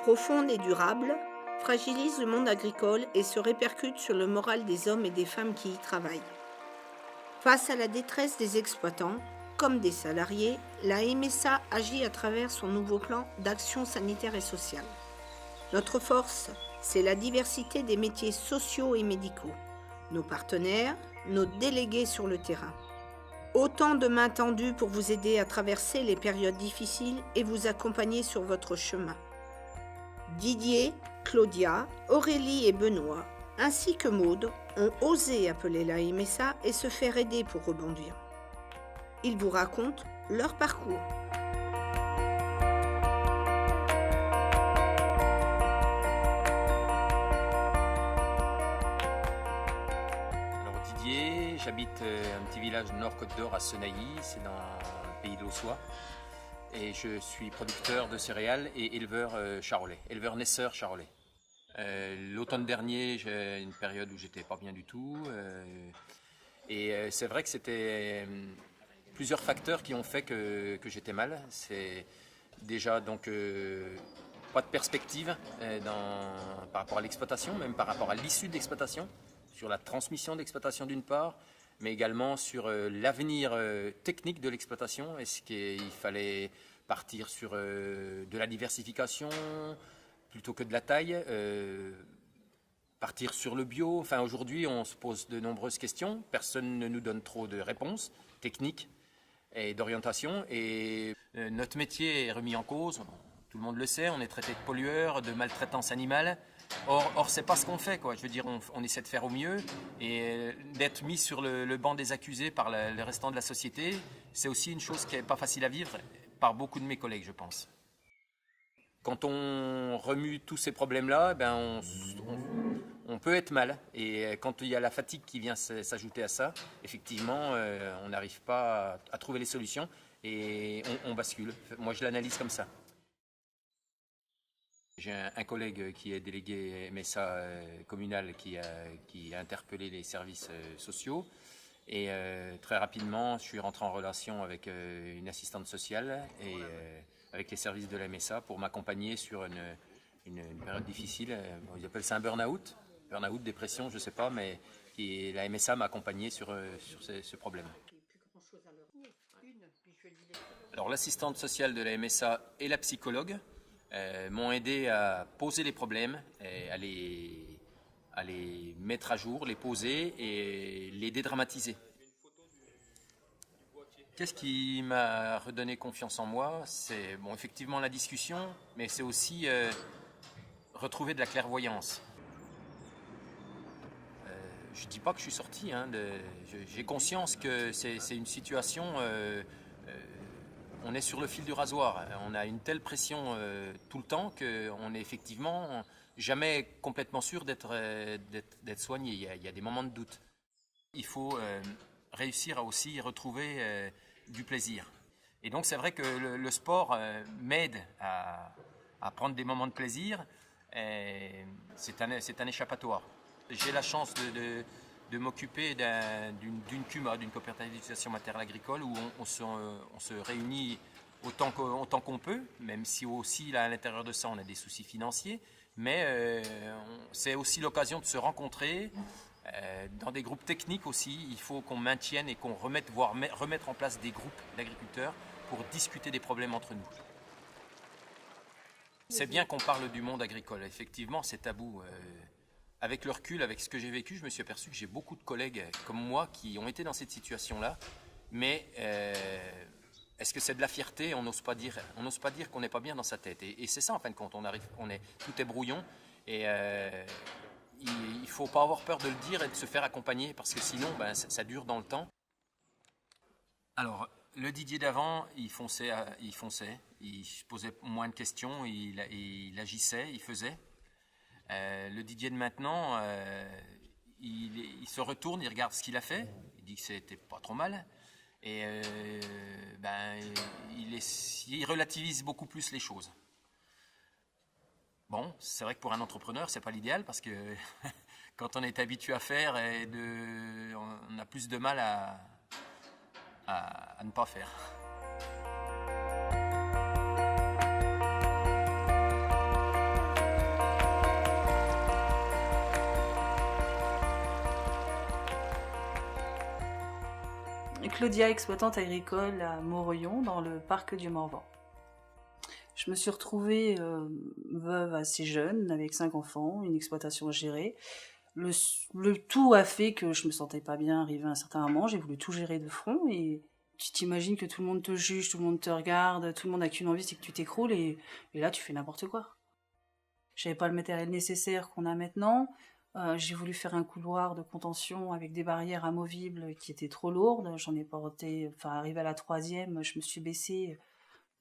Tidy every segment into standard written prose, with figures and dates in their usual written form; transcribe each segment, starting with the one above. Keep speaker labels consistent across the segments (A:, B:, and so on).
A: profonde et durable, fragilise le monde agricole et se répercute sur le moral des hommes et des femmes qui y travaillent. Face à la détresse des exploitants, comme des salariés, la MSA agit à travers son nouveau plan d'action sanitaire et sociale. Notre force, c'est la diversité des métiers sociaux et médicaux, nos partenaires, nos délégués sur le terrain. Autant de mains tendues pour vous aider à traverser les périodes difficiles et vous accompagner sur votre chemin. Didier, Claudia, Aurélie et Benoît, ainsi que Maude, ont osé appeler la MSA et se faire aider pour rebondir. Ils vous racontent leur parcours.
B: Alors Didier, j'habite un petit village Nord-Côte d'Or à Senailly, c'est dans le pays de l'Aussois. Et je suis producteur de céréales et éleveur charolais, éleveur naisseur charolais. L'automne dernier, j'ai une période où j'étais pas bien du tout. C'est vrai que c'était plusieurs facteurs qui ont fait que j'étais mal. C'est déjà donc pas de perspective par rapport à l'exploitation, même par rapport à l'issue de l'exploitation, sur la transmission d'exploitation d'une part, mais également sur l'avenir technique de l'exploitation. Est-ce qu'il fallait partir sur de la diversification plutôt que de la taille, partir sur le bio. Enfin, aujourd'hui, on se pose de nombreuses questions. Personne ne nous donne trop de réponses techniques et d'orientation. Et notre métier est remis en cause. Tout le monde le sait, on est traité de pollueurs, de maltraitance animale. Or c'est pas ce qu'on fait, quoi. Je veux dire, on essaie de faire au mieux. Et d'être mis sur le banc des accusés par le restant de la société, c'est aussi une chose qui n'est pas facile à vivre par beaucoup de mes collègues, je pense. Quand on remue tous ces problèmes-là, on peut être mal. Et quand il y a la fatigue qui vient s'ajouter à ça, effectivement, on n'arrive pas à trouver les solutions et on bascule. Moi, je l'analyse comme ça. J'ai un collègue qui est délégué MSA communal qui a interpellé les services sociaux. Et très rapidement, je suis rentré en relation avec une assistante sociale et avec les services de la MSA pour m'accompagner sur une période difficile. Ils appellent ça un burn-out, dépression, je ne sais pas, mais la MSA m'a accompagné sur ce problème. Alors l'assistante sociale de la MSA et la psychologue m'ont aidé à poser les problèmes, et à les mettre à jour, les poser et les dédramatiser. Qu'est-ce qui m'a redonné confiance en moi? C'est effectivement la discussion, mais c'est aussi retrouver de la clairvoyance. Je ne dis pas que je suis sorti, j'ai conscience que c'est une situation, on est sur le fil du rasoir, on a une telle pression tout le temps qu'on est effectivement jamais complètement sûr d'être soigné, il y a des moments de doute. Il faut réussir à aussi retrouver du plaisir. Et donc c'est vrai que le sport m'aide à prendre des moments de plaisir, c'est un échappatoire. J'ai la chance de m'occuper d'une CUMA, d'une coopérative d'utilisation matérielle agricole, où on se réunit autant qu'on peut, même si aussi là, à l'intérieur de ça on a des soucis financiers, mais c'est aussi l'occasion de se rencontrer. Dans des groupes techniques aussi, il faut qu'on maintienne et qu'on remettre en place des groupes d'agriculteurs pour discuter des problèmes entre nous. C'est bien qu'on parle du monde agricole, effectivement c'est tabou. Avec le recul, avec ce que j'ai vécu, je me suis aperçu que j'ai beaucoup de collègues comme moi qui ont été dans cette situation-là, mais est-ce que c'est de la fierté? On n'ose pas dire qu'on n'est pas bien dans sa tête. Et c'est ça en fin de compte, tout est brouillon et il ne faut pas avoir peur de le dire et de se faire accompagner parce que sinon ça dure dans le temps. Alors le Didier d'avant, il fonçait, il se posait moins de questions, il agissait, il faisait. Le Didier de maintenant, il se retourne, il regarde ce qu'il a fait, il dit que c'était pas trop mal, et il relativise beaucoup plus les choses. Bon, c'est vrai que pour un entrepreneur, c'est pas l'idéal parce que quand on est habitué à faire, on a plus de mal à ne pas faire.
C: Claudia, exploitante agricole à Morillon, dans le parc du Morvan. Je me suis retrouvée veuve assez jeune, avec 5 enfants, une exploitation à gérer. Le tout a fait que je me sentais pas bien arrivé à un certain moment, j'ai voulu tout gérer de front et tu t'imagines que tout le monde te juge, tout le monde te regarde, tout le monde n'a qu'une envie, c'est que tu t'écroules et là tu fais n'importe quoi. J'avais pas le matériel nécessaire qu'on a maintenant, j'ai voulu faire un couloir de contention avec des barrières amovibles qui étaient trop lourdes, j'en ai porté, enfin arrivé à la 3e, je me suis baissée,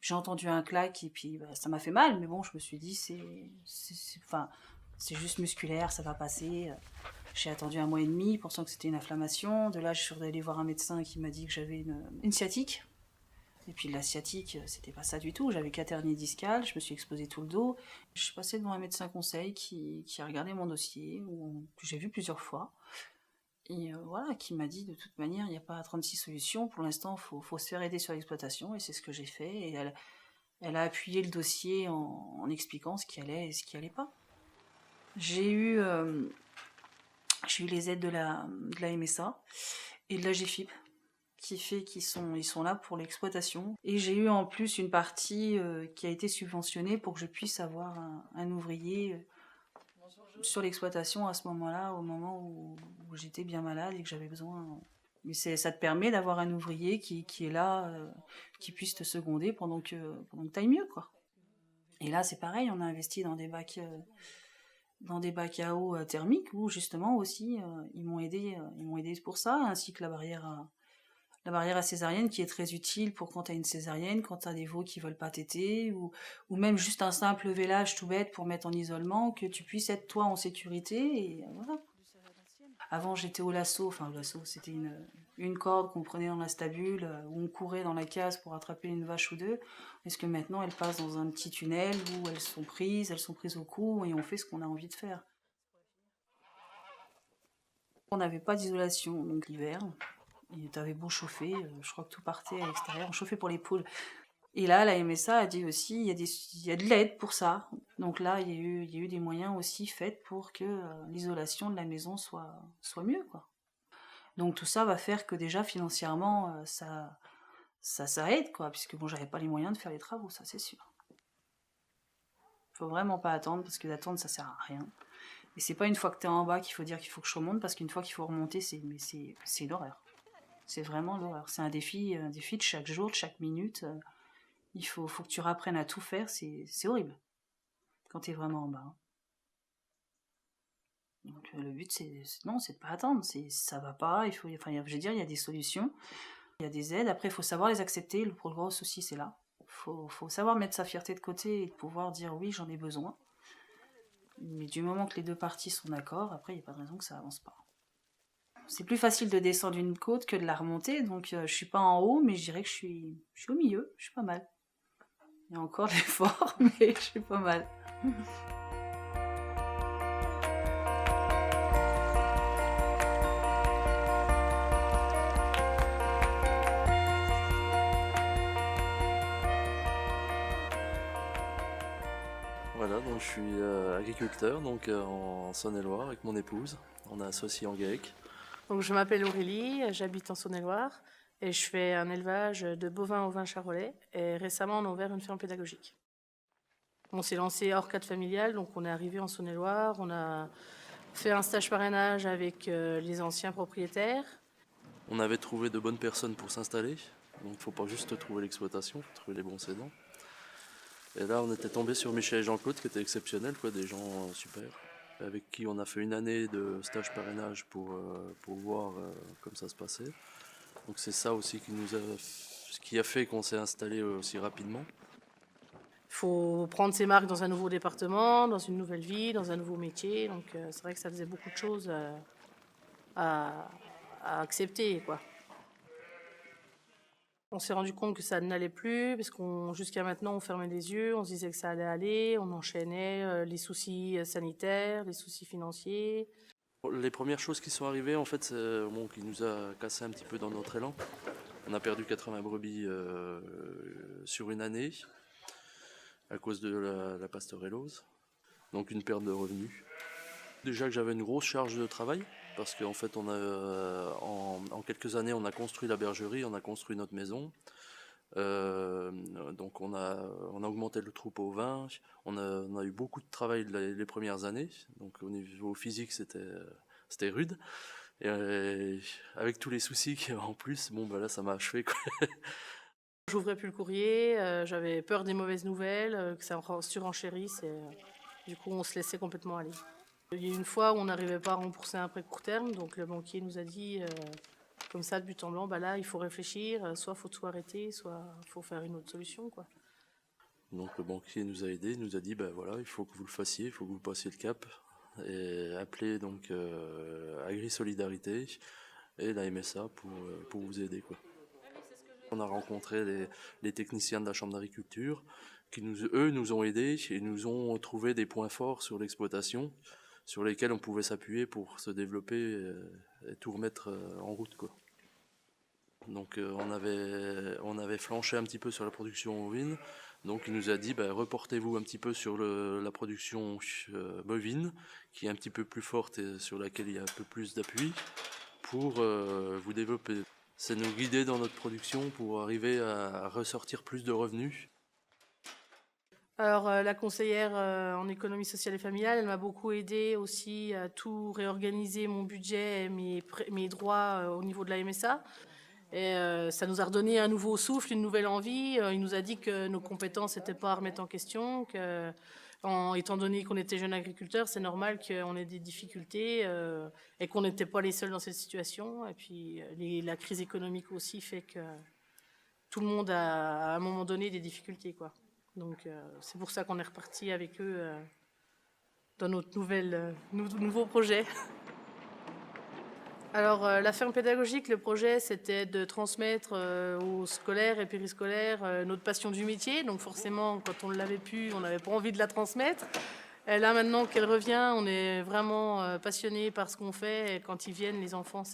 C: j'ai entendu un clac et puis bah, ça m'a fait mal, mais bon, je me suis dit enfin, c'est juste musculaire, ça va passer. J'ai attendu 1 mois et demi, pensant que c'était une inflammation. De là, je suis allée voir un médecin qui m'a dit que j'avais une sciatique. Et puis la sciatique, c'était pas ça du tout. J'avais 4 hernies discales, je me suis exposé tout le dos. Je suis passée devant un médecin conseil qui a regardé mon dossier, que j'ai vu plusieurs fois. Et voilà, qui m'a dit de toute manière, il n'y a pas 36 solutions. Pour l'instant, faut se faire aider sur l'exploitation. Et c'est ce que j'ai fait. Et elle a appuyé le dossier en expliquant ce qui allait et ce qui allait pas. J'ai eu les aides de la MSA et de la GFIP qui fait qu'ils sont là pour l'exploitation. Et j'ai eu en plus une partie qui a été subventionnée pour que je puisse avoir un ouvrier sur l'exploitation à ce moment-là, au moment où j'étais bien malade et que j'avais besoin. Mais ça te permet d'avoir un ouvrier qui est là, qui puisse te seconder pendant que t'ailles mieux, quoi. Et là, c'est pareil, on a investi dans des bacs à eau thermiques où justement aussi ils m'ont aidé pour ça, ainsi que la barrière à césarienne qui est très utile pour quand tu as une césarienne, quand tu as des veaux qui veulent pas téter, ou même juste un simple vélage tout bête pour mettre en isolement, que tu puisses être toi en sécurité, et voilà. Avant j'étais au lasso, c'était une corde qu'on prenait dans la stabule, où on courait dans la case pour attraper une vache ou deux, est-ce que maintenant elles passent dans un petit tunnel où elles sont prises au cou, et on fait ce qu'on a envie de faire. On n'avait pas d'isolation, donc l'hiver, et t'avais beau chauffer, je crois que tout partait à l'extérieur, on chauffait pour les poules. Et là, la MSA a dit aussi, il y a de l'aide pour ça. Donc là, il y a eu des moyens aussi faits pour que l'isolation de la maison soit mieux, quoi. Donc tout ça va faire que déjà financièrement, ça aide, quoi, puisque bon, j'avais pas les moyens de faire les travaux, ça c'est sûr. Faut vraiment pas attendre, parce que d'attendre ça sert à rien. Et c'est pas une fois que t'es en bas qu'il faut dire qu'il faut que je remonte, parce qu'une fois qu'il faut remonter, c'est l'horreur. C'est vraiment l'horreur. C'est un défi de chaque jour, de chaque minute. Il faut que tu réapprennes à tout faire, c'est horrible quand t'es vraiment en bas. Donc le but c'est de pas attendre, ça va pas, je veux dire, il y a des solutions, il y a des aides, après il faut savoir les accepter, le gros souci c'est là. Faut savoir mettre sa fierté de côté et pouvoir dire oui, j'en ai besoin. Mais du moment que les deux parties sont d'accord, après il n'y a pas de raison que ça avance pas. C'est plus facile de descendre une côte que de la remonter, donc je suis pas en haut, mais je dirais que je suis au milieu, je suis pas mal. Il y a encore de l'effort, mais je suis pas mal.
D: Voilà, donc je suis agriculteur en Saône-et-Loire avec mon épouse. On est associés en GAEC.
E: Donc je m'appelle Aurélie, j'habite en Saône-et-Loire et je fais un élevage de bovins au vin charolais. Et récemment, on a ouvert une ferme pédagogique. On s'est lancé hors cadre familial, donc on est arrivé en Saône-et-Loire, on a fait un stage parrainage avec les anciens propriétaires.
D: On avait trouvé de bonnes personnes pour s'installer, donc il ne faut pas juste trouver l'exploitation, il faut trouver les bons cédants. Et là, on était tombé sur Michel et Jean-Claude qui étaient exceptionnels, des gens super, avec qui on a fait une année de stage parrainage pour voir comme ça se passait. Donc c'est ça aussi qui a fait qu'on s'est installé aussi rapidement.
E: Il faut prendre ses marques dans un nouveau département, dans une nouvelle vie, dans un nouveau métier. Donc c'est vrai que ça faisait beaucoup de choses à accepter, quoi. On s'est rendu compte que ça n'allait plus, parce jusqu'à maintenant, on fermait les yeux, on se disait que ça allait aller, on enchaînait les soucis sanitaires, les soucis financiers.
D: Les premières choses qui sont arrivées, en fait, qui nous a cassé un petit peu dans notre élan. On a perdu 80 brebis sur une année à cause de la pastorellose, donc une perte de revenus. Déjà que j'avais une grosse charge de travail, parce qu'en fait, en quelques années, on a construit la bergerie, on a construit notre maison. Donc on a augmenté le troupeau ovin, on a eu beaucoup de travail les premières années, donc au niveau physique c'était rude. Et avec tous les soucis qu'il y a en plus, bon bah là ça m'a achevé quoi.
E: J'ouvrais plus le courrier, j'avais peur des mauvaises nouvelles, que ça surenchérisse et du coup on se laissait complètement aller. Il y a eu une fois où on n'arrivait pas à rembourser un prêt court terme, donc le banquier nous a dit comme ça de but en blanc, bah là il faut réfléchir, soit faut tout arrêter, soit faut faire une autre solution quoi.
D: Donc le banquier nous a aidés, nous a dit bah voilà, il faut que vous le fassiez, il faut que vous passiez le cap et appelez donc Agri Solidarité et la MSA pour vous aider quoi. On a rencontré les techniciens de la Chambre d'agriculture qui eux nous ont aidés et nous ont trouvé des points forts sur l'exploitation sur lesquels on pouvait s'appuyer pour se développer et tout remettre en route quoi. Donc on avait flanché un petit peu sur la production ovine, donc il nous a dit bah, reportez-vous un petit peu sur la production bovine qui est un petit peu plus forte et sur laquelle il y a un peu plus d'appui pour vous développer. C'est nous guider dans notre production pour arriver à ressortir plus de revenus.
E: Alors la conseillère en économie sociale et familiale, elle m'a beaucoup aidée aussi à tout réorganiser mon budget et mes droits au niveau de la MSA. Et ça nous a redonné un nouveau souffle, une nouvelle envie. Il nous a dit que nos compétences n'étaient pas à remettre en question, que, étant donné qu'on était jeunes agriculteurs, c'est normal qu'on ait des difficultés et qu'on n'était pas les seuls dans cette situation. Et puis la crise économique aussi fait que tout le monde a à un moment donné des difficultés, quoi. Donc c'est pour ça qu'on est reparti avec eux dans notre nouveau projet. Alors la ferme pédagogique, le projet c'était de transmettre aux scolaires et périscolaires notre passion du métier. Donc forcément quand on ne l'avait plus, on n'avait pas envie de la transmettre. Et là maintenant qu'elle revient, on est vraiment passionnés par ce qu'on fait. Et quand ils viennent, les enfants,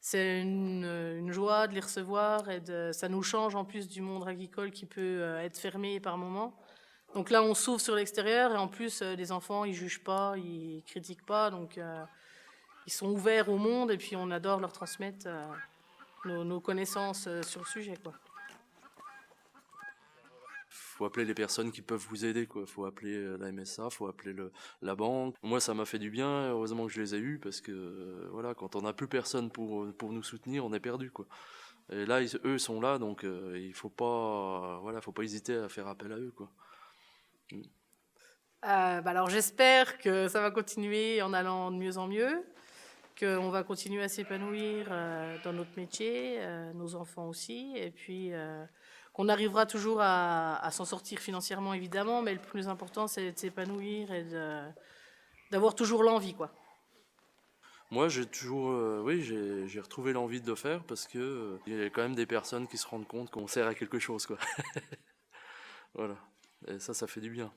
E: c'est une joie de les recevoir et ça nous change en plus du monde agricole qui peut être fermé par moments. Donc là, on s'ouvre sur l'extérieur et en plus, les enfants, ils jugent pas, ils critiquent pas, donc ils sont ouverts au monde et puis on adore leur transmettre nos connaissances sur le sujet, quoi.
D: Faut appeler les personnes qui peuvent vous aider quoi. Faut appeler la MSA, faut appeler la banque. Moi ça m'a fait du bien, heureusement que je les ai eus parce que voilà, quand on n'a plus personne pour nous soutenir, on est perdu quoi. Et là eux sont là donc il faut pas hésiter à faire appel à eux quoi.
E: Alors j'espère que ça va continuer en allant de mieux en mieux, qu'on va continuer à s'épanouir dans notre métier, nos enfants aussi, et puis qu'on arrivera toujours à s'en sortir financièrement évidemment, mais le plus important c'est de s'épanouir et d'avoir toujours l'envie, quoi.
D: Moi j'ai toujours j'ai retrouvé l'envie de le faire parce que il y a quand même des personnes qui se rendent compte qu'on sert à quelque chose quoi. Voilà. Et ça fait du bien.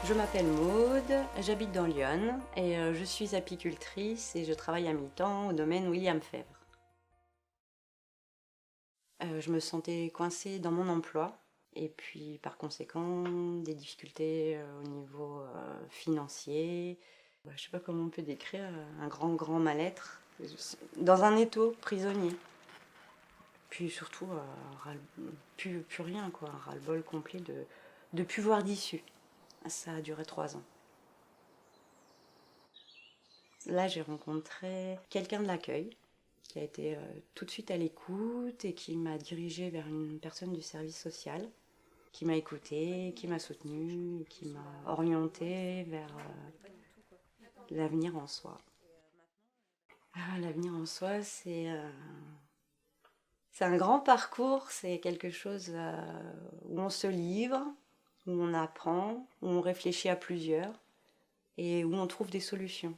F: Je m'appelle Maude, j'habite dans Lyon et je suis apicultrice et je travaille à mi-temps au domaine William Febvre. Je me sentais coincée dans mon emploi et puis par conséquent des difficultés au niveau financier. Je ne sais pas comment on peut décrire un grand mal-être dans un étau prisonnier. Puis surtout plus rien quoi, un ras-le-bol complet de plus voir d'issue. Ça a duré 3 ans. Là, j'ai rencontré quelqu'un de l'accueil qui a été tout de suite à l'écoute et qui m'a dirigée vers une personne du service social, qui m'a écoutée, qui m'a soutenue, qui m'a orientée vers l'avenir en soi. L'avenir en soi, c'est un grand parcours, c'est quelque chose où on se livre, où on apprend, où on réfléchit à plusieurs et où on trouve des solutions.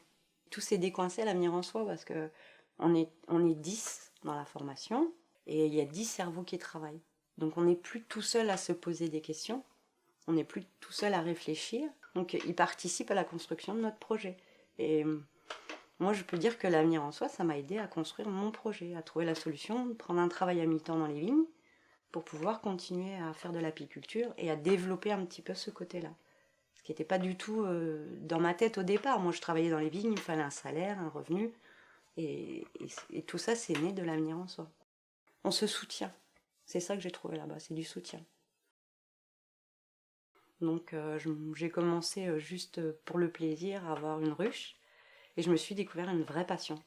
F: Tout s'est décoincé à l'avenir en soi parce qu'on est 10 dans la formation et il y a 10 cerveaux qui travaillent. Donc on n'est plus tout seul à se poser des questions, on n'est plus tout seul à réfléchir. Donc ils participent à la construction de notre projet. Et Moi, je peux dire que l'avenir en soi, ça m'a aidé à construire mon projet, à trouver la solution, de prendre un travail à mi-temps dans les vignes pour pouvoir continuer à faire de l'apiculture et à développer un petit peu ce côté-là. Ce qui n'était pas du tout dans ma tête au départ. Moi, je travaillais dans les vignes, il me fallait un salaire, un revenu. Et tout ça, c'est né de l'avenir en soi. On se soutient. C'est ça que j'ai trouvé là-bas, c'est du soutien. Donc j'ai commencé juste pour le plaisir à avoir une ruche et je me suis découvert une vraie passion.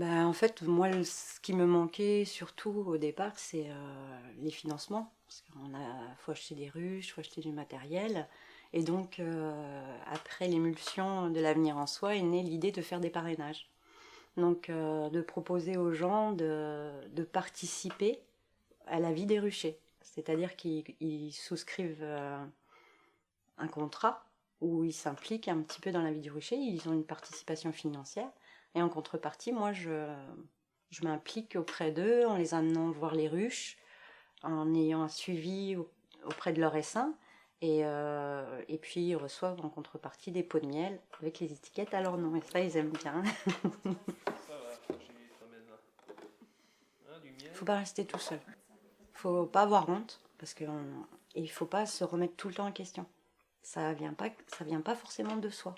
F: En fait, moi, ce qui me manquait surtout au départ, c'est les financements. Parce faut acheter des ruches, faut acheter du matériel. Et donc, après l'émulsion de l'avenir en soi, est née l'idée de faire des parrainages. Donc, de proposer aux gens de participer à la vie des ruchers. C'est-à-dire qu'ils souscrivent un contrat où ils s'impliquent un petit peu dans la vie du rucher, ils ont une participation financière. Et en contrepartie, moi, je m'implique auprès d'eux en les amenant voir les ruches, en ayant un suivi auprès de leur essaim. Et puis, ils reçoivent en contrepartie des pots de miel avec les étiquettes à leur nom. Et ça, ils aiment bien. Faut pas rester tout seul. Faut pas avoir honte, parce que il faut pas se remettre tout le temps en question. Ça vient pas forcément de soi.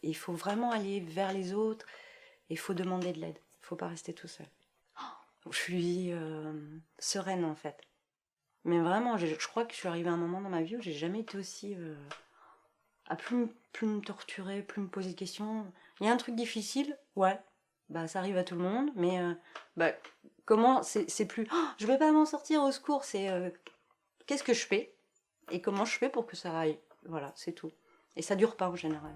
F: Il faut vraiment aller vers les autres, et il faut demander de l'aide. Il faut pas rester tout seul. Je suis sereine en fait. Mais vraiment, je crois que je suis arrivée à un moment dans ma vie où j'ai jamais été aussi à plus me torturer, plus me poser de questions. Il y a un truc difficile, ouais, ça arrive à tout le monde, mais comment, c'est plus je vais pas m'en sortir, au secours, c'est qu'est-ce que je fais et comment je fais pour que ça aille. Voilà, c'est tout. Et ça dure pas en général.